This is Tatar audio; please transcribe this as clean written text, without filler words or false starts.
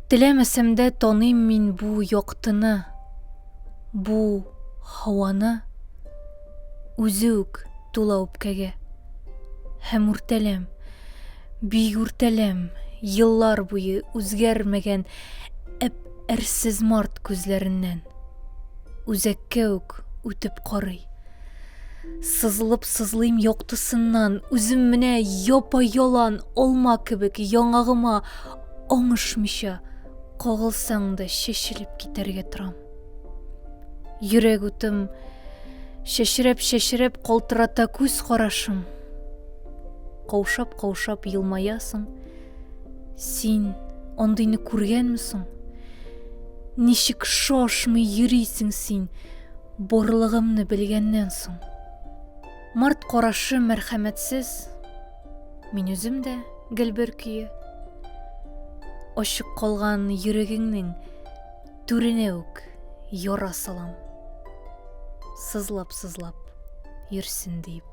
Тілемесем де тоным мин бу yoqtını, бу хауаны, үзүк тула үпкеге. Һәм үртәлем, бик үртәлем, йыллар буе үзгәрмәгән әрсез март күзләреннән. Үзәккә үк үтеп карый. Сызылып сызлыйм yoqtысыннан, үзем менә япа-ялан алма кебек яңагыма оңышмыйча кагылсаң да чәчелеп китәргә торам. Йөрәк утым шәшрәп калтырата күз карашым. Каушап елмаясың. Син андыйны күргәнмесең? Ничек шашмый йөрисең син, барлыгымны белгәннән соң? Март карашы мәрхәмәтсез, мин үзем дә гелбер көе. Ачык калган йөрәгеңнең түренә үк яра салам. Сызлап йөрсен дип.